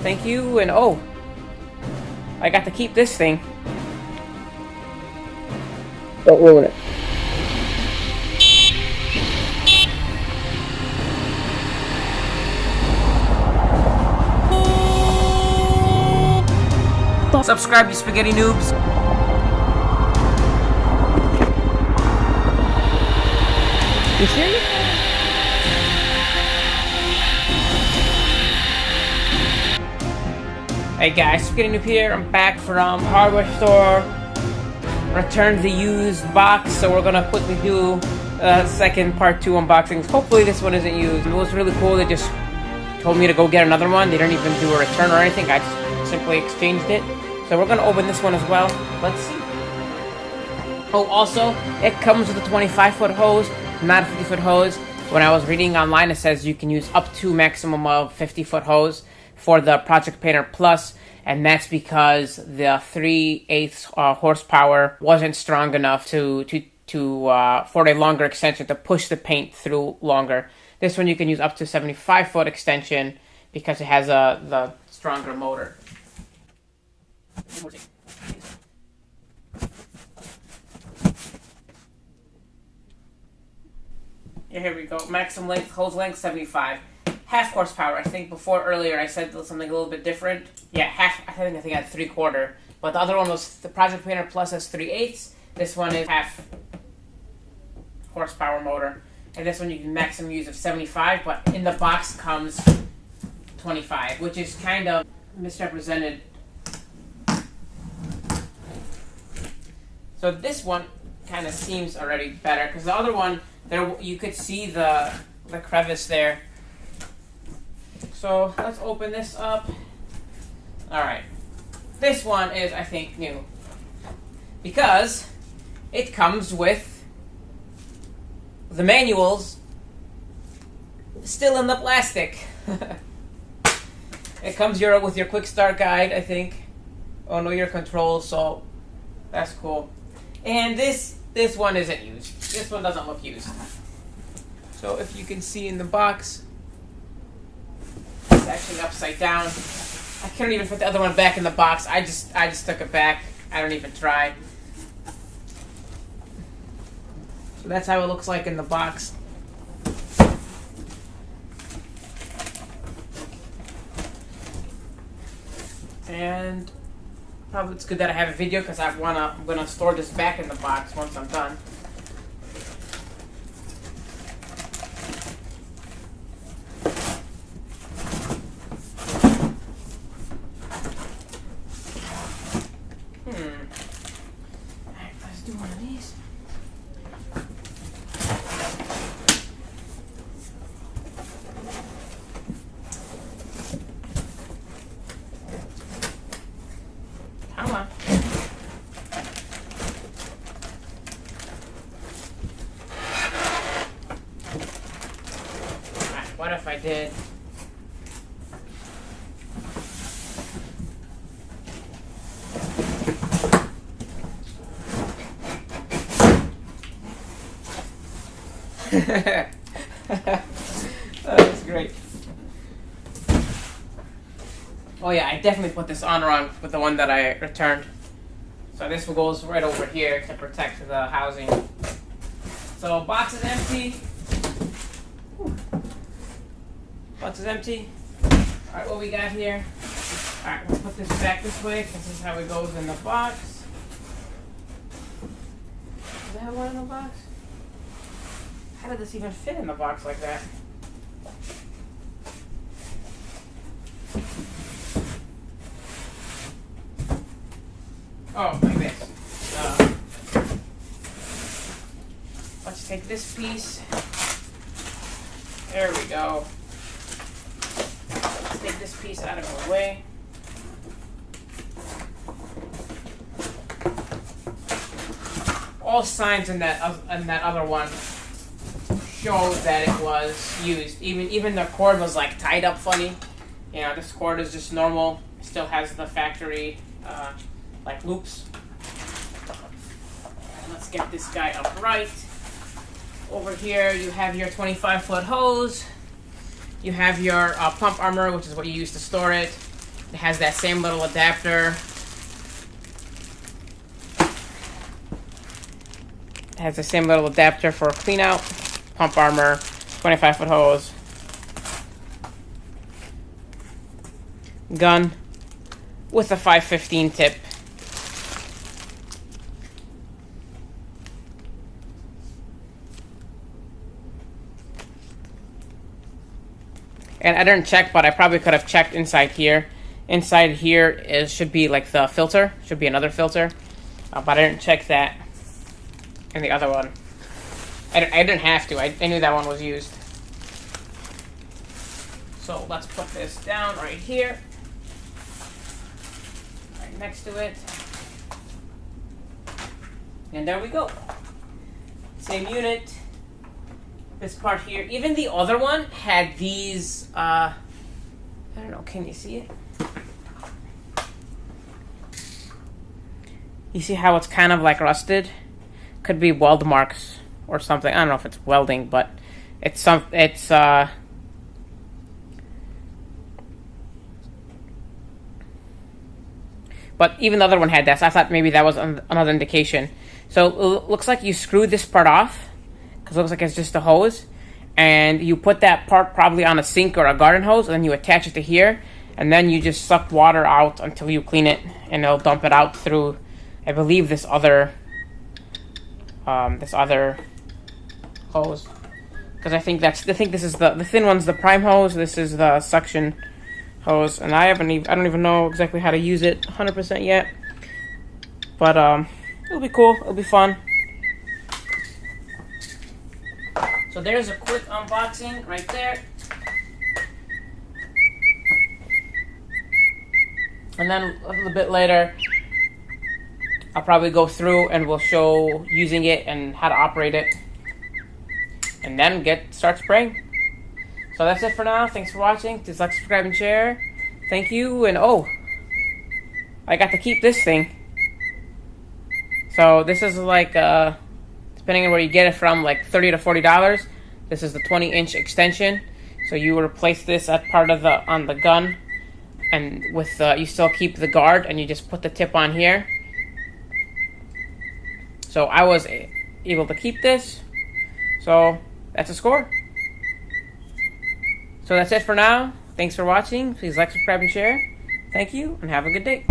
Thank you, and oh, I got to keep this thing. Don't ruin it. Subscribe, you spaghetti noobs. You serious? Hey guys, SpaghettiNoob here. I'm back from hardware store. Returned the used box, so we're gonna quickly do second part 2 unboxings. Hopefully this one isn't used. It was really cool. They just told me to go get another one. They didn't even do a return or anything. I just simply exchanged it. So we're gonna open this one as well. Let's see. Oh, also, it comes with a 25-foot hose, not a 50-foot hose. When I was reading online, it says you can use up to maximum of 50-foot hose for the Project Painter Plus, and that's because the 3/8 horsepower wasn't strong enough to for a longer extension to push the paint through longer. This one you can use up to 75-foot extension because it has the stronger motor. Here we go. Maximum length, hose length 75. Half horsepower. I think earlier I said something a little bit different. Yeah, half. I think I had 3/4. But the other one was the Project Painter Plus has 3/8. This one is half horsepower motor. And this one you can maximum use of 75, but in the box comes 25, which is kind of misrepresented. So this one kind of seems already better, because the other one, there you could see the crevice there. So let's open this up. Alright. This one is, I think, new. Because it comes with the manuals still in the plastic. It comes with your quick start guide, I think. Oh, know your controls, so that's cool. And this one isn't used. This one doesn't look used. So if you can see in the box, it's actually upside down. I couldn't even put the other one back in the box. I just took it back. I don't even try. So that's how it looks like in the box. And probably it's good that I have a video because I'm gonna store this back in the box once I'm done. Alright, let's do one of these. Come on. Alright, what if I did? That's great. Oh yeah, I definitely put this on wrong with the one that I returned. So this goes right over here to protect the housing. So box is empty. Box is empty. Alright, what we got here? Alright, we'll put this back this way because this is how it goes in the box. Does it have one in the box? How did this even fit in the box like that? Oh, like this. Let's take this piece. There we go. Let's take this piece out of the way. All signs in that other one showed that it was used. Even the cord was like tied up funny. You know, this cord is just normal. It still has the factory like loops. Let's get this guy upright. Over here you have your 25-foot hose. You have your pump armor, which is what you use to store it. It has that same little adapter. It has the same little adapter for clean out. Pump armor, 25-foot hose. Gun with a 515 tip. And I didn't check, but I probably could have checked inside here. Inside here should be like the filter. Should be another filter. But I didn't check that in the other one. I didn't have to. I knew that one was used. So let's put this down right here. Right next to it. And there we go. Same unit. This part here. Even the other one had these, I don't know, can you see it? You see how it's kind of like rusted? Could be weld marks or something. I don't know if it's welding, but but even the other one had that, so I thought maybe that was another indication. So it looks like you screwed this part off, because it looks like it's just a hose, and you put that part probably on a sink or a garden hose, and then you attach it to here, and then you just suck water out until you clean it, and it'll dump it out through, I believe, this other hose. Because I think this is the thin one's the prime hose. This is the suction hose, and I don't even know exactly how to use it 100% yet. But it'll be cool. It'll be fun. So there's a quick unboxing right there. And then a little bit later, I'll probably go through and we'll show using it and how to operate it. And then start spraying. So that's it for now. Thanks for watching. Please like, subscribe, and share. Thank you. And oh, I got to keep this thing. So this is like, depending on where you get it from, like $30 to $40. This is the 20-inch extension. So you replace this at part of on the gun, and with you still keep the guard, and you just put the tip on here. So I was able to keep this. So that's a score. So that's it for now. Thanks for watching. Please like, subscribe, and share. Thank you, and have a good day.